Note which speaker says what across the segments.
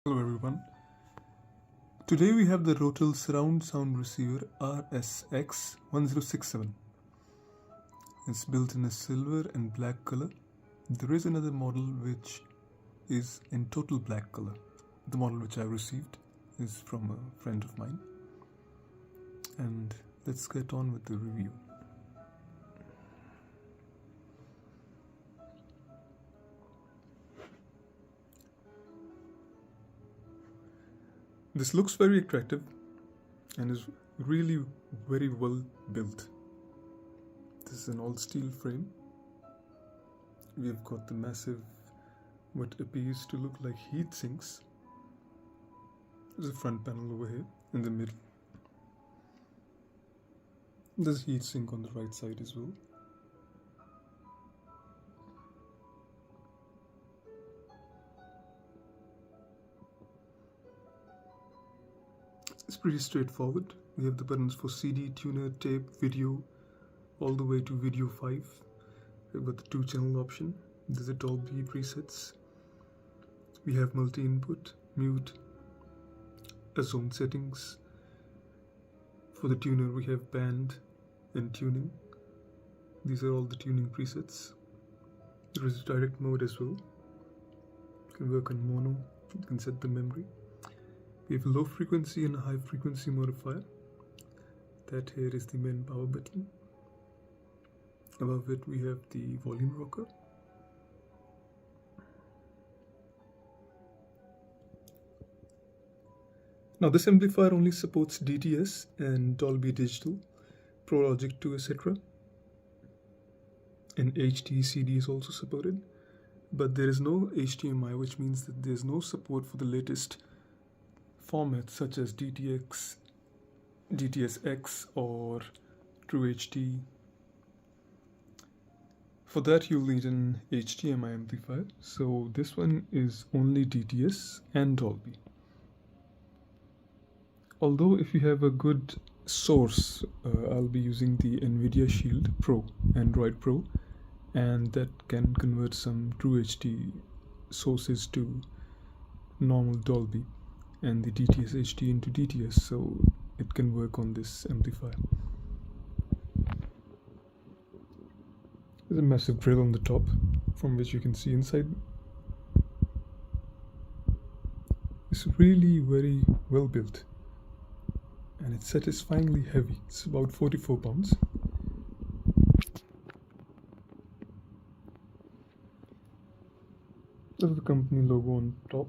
Speaker 1: Hello everyone. Today we have the Rotel surround sound receiver RSX-1067. It's built in a silver and black color. There is another model which is in total black color. The model which I received is from a friend of mine. And let's get on with the review. This looks very attractive and is really very well built. This is an all steel frame. We've got the massive, what appears to look like heat sinks. There's a front panel over here in the middle. There's a heat sink on the right side as well. It's pretty straightforward. We have the buttons for CD, tuner, tape, video, all the way to video 5. We've got the 2-channel option. There's a Dolby presets. We have multi-input, mute, zone settings. For the tuner we have band and tuning. These are all the tuning presets. There is direct mode as well. You can work on mono, you can set the memory. We have a low frequency and a high frequency modifier. That here is the main power button. Above it we have the volume rocker. Now this amplifier only supports DTS and Dolby Digital, Pro Logic 2, etc. And HD CD is also supported, but there is no HDMI, which means that there is no support for the latest formats such as DTX, DTS:X or True HD. For that you'll need an HDMI amplifier, so this one is only DTS and Dolby. Although if you have a good source, I'll be using the NVIDIA Shield Pro, Android Pro, and that can convert some True HD sources to normal Dolby and the DTS HD into DTS, so it can work on this amplifier. There's a massive grill on the top from which you can see inside. It's really very well built and it's satisfyingly heavy. It's about 44 pounds. There's the company logo on top.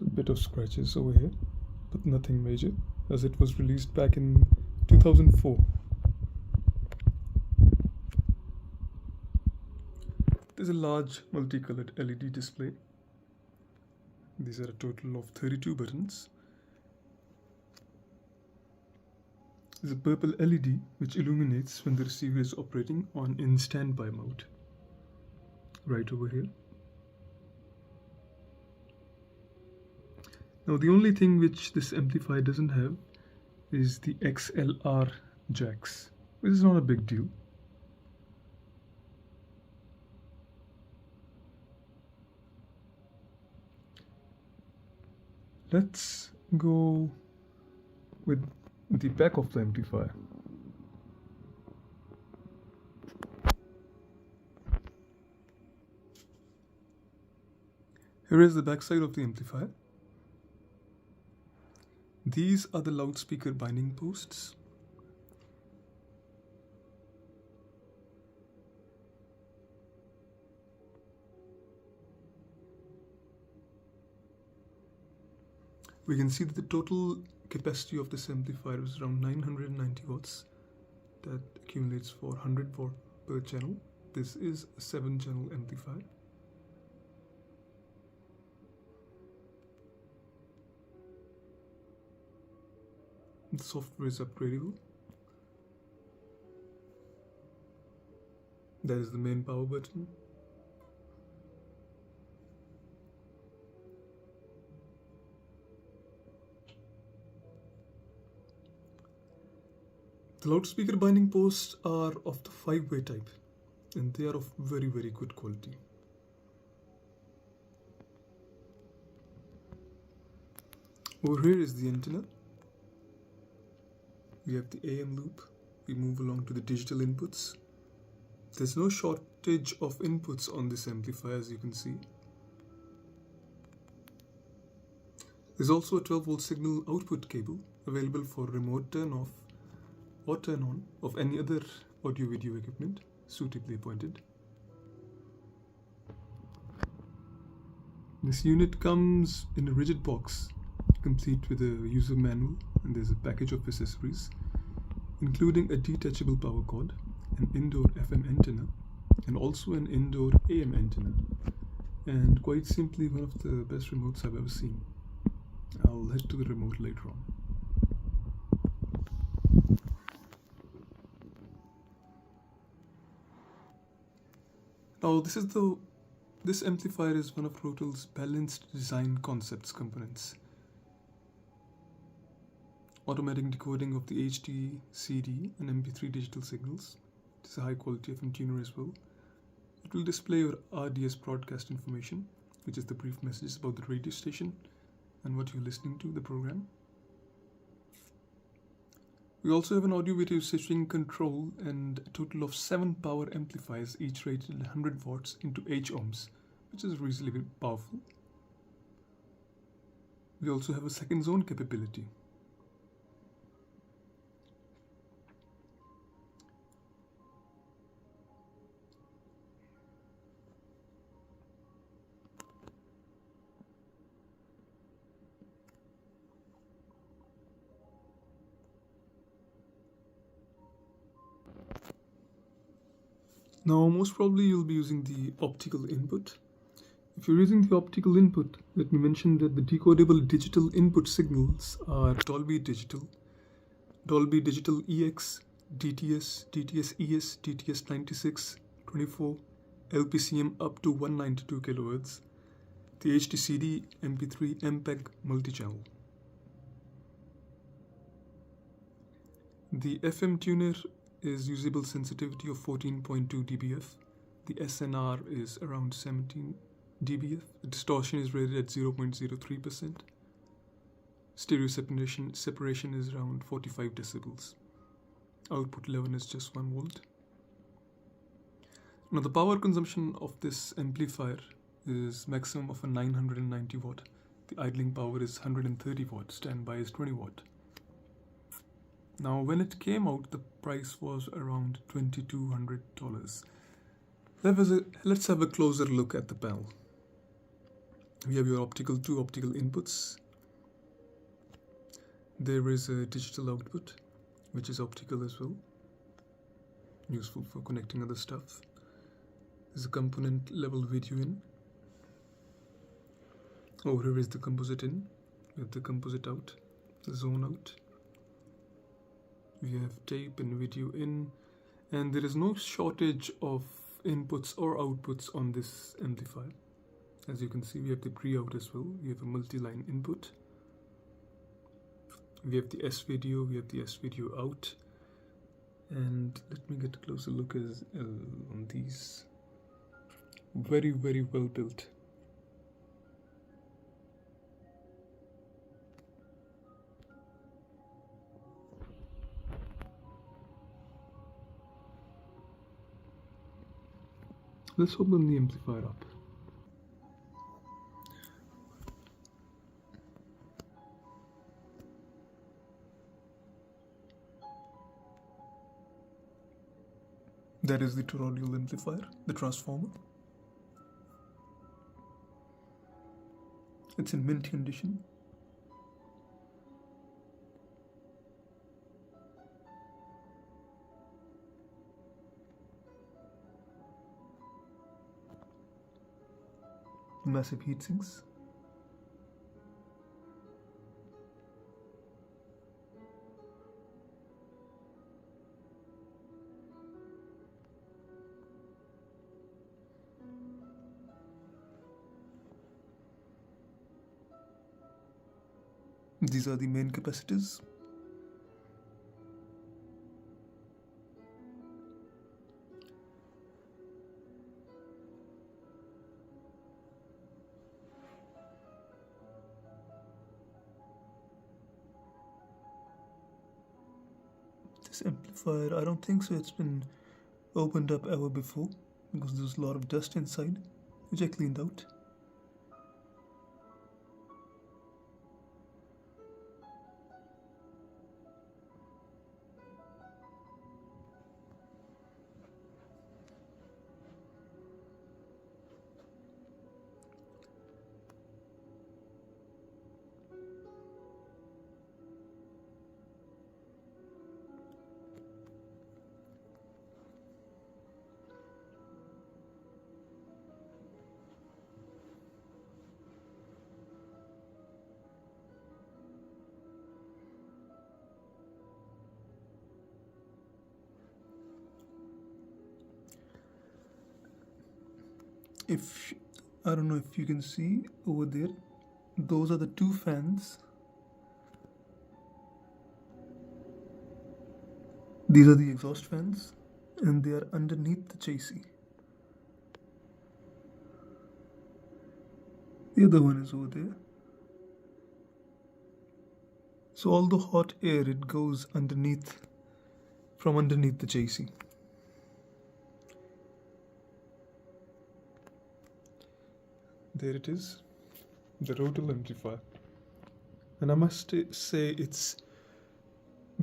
Speaker 1: A bit of scratches over here, but nothing major, as it was released back in 2004. There's a large multicolored LED display. These are a total of 32 buttons. There's a purple LED which illuminates when the receiver is operating in standby mode. Right over here. Now the only thing which this amplifier doesn't have is the XLR jacks, which is not a big deal. Let's go with the back of the amplifier. Here is the back side of the amplifier. These are the loudspeaker binding posts. We can see that the total capacity of this amplifier is around 990 watts. That accumulates for 100 watt per channel. This is a 7-channel amplifier. The software is upgradable. That is the main power button. The loudspeaker binding posts are of the 5-way type, and they are of very good quality. Over here is the antenna. We have the AM loop. We move along to the digital inputs. There's no shortage of inputs on this amplifier, as you can see. There's also a 12-volt signal output cable available for remote turn off or turn on of any other audio-video equipment suitably appointed. This unit comes in a rigid box, complete with a user manual, and there's a package of accessories, including a detachable power cord, an indoor FM antenna, and also an indoor AM antenna, and quite simply one of the best remotes I've ever seen. I'll head to the remote later on. Now this amplifier is one of Rotel's balanced design concepts components. Automatic decoding of the HD, CD and MP3 digital signals. It is a high quality FM tuner as well. It will display your RDS broadcast information, which is the brief messages about the radio station and what you're listening to, the program. We also have an audio video switching control and a total of 7 power amplifiers, each rated 100 watts into H ohms, which is reasonably powerful. We also have a second zone capability. Now, most probably you'll be using the optical input. If you're using the optical input, let me mention that the decodable digital input signals are Dolby Digital EX, DTS, DTS ES, DTS 96, 24, LPCM up to 192 kHz, the HDCD, MP3, MPEG multi-channel. The FM tuner is usable sensitivity of 14.2 dBF. The SNR is around 17 dBF. The distortion is rated at 0.03%. Stereo separation is around 45 decibels. Output 11 is just 1 volt. Now the power consumption of this amplifier is maximum of a 990 watt. The idling power is 130 watt. Standby is 20 watt. Now, when it came out, the price was around $2,200. Let's have a closer look at the panel. We have your two optical inputs. There is a digital output, which is optical as well, useful for connecting other stuff. There's a component level video in. Over here is the composite in. We have the composite out, the zone out. We have tape and video in, and there is no shortage of inputs or outputs on this amplifier. As you can see, we have the pre-out as well. We have a multi-line input. We have the S-video, we have the S-video out. And let me get a closer look on these. Very, very well built. Let's open the amplifier up. That is the toroidal amplifier, the transformer. It's in mint condition. Massive heat sinks. These are the main capacitors. this amplifier, I don't think so it's been opened up ever before, because there's a lot of dust inside, which I cleaned out. I don't know if you can see over there, those are the two fans. These are the exhaust fans, and they are underneath the chassis. The other one is over there. So all the hot air, it goes underneath, from underneath the chassis. There it is, the Rotel amplifier. And I must say it's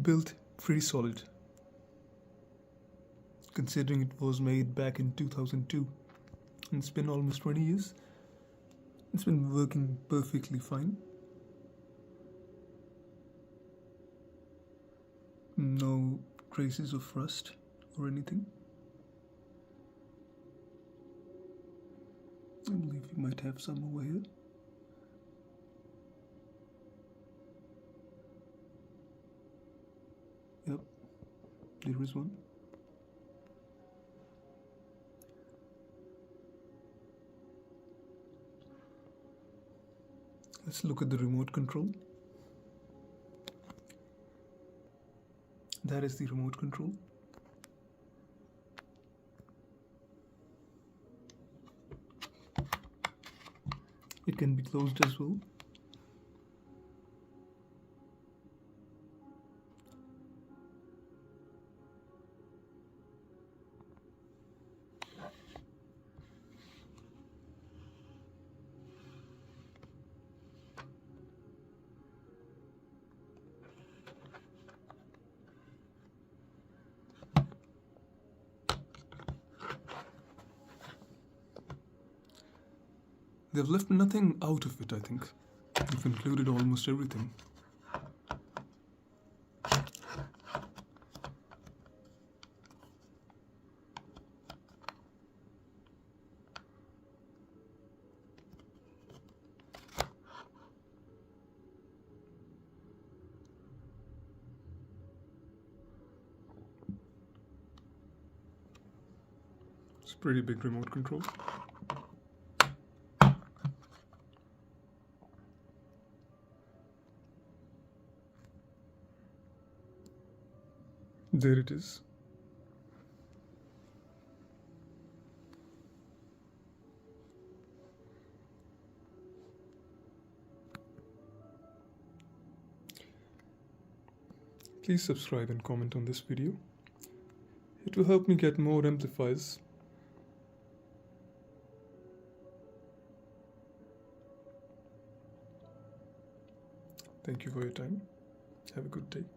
Speaker 1: built pretty solid, considering it was made back in 2002. And it's been almost 20 years. It's been working perfectly fine. No traces of rust or anything. I believe you might have some over here. Yep, there is one. Let's look at the remote control. That is the remote control. It can be closed as well. They've left nothing out of it, I think. They've included almost everything. It's a pretty big remote control. There it is. Please subscribe and comment on this video. It will help me get more amplifiers. Thank you for your time. Have a good day.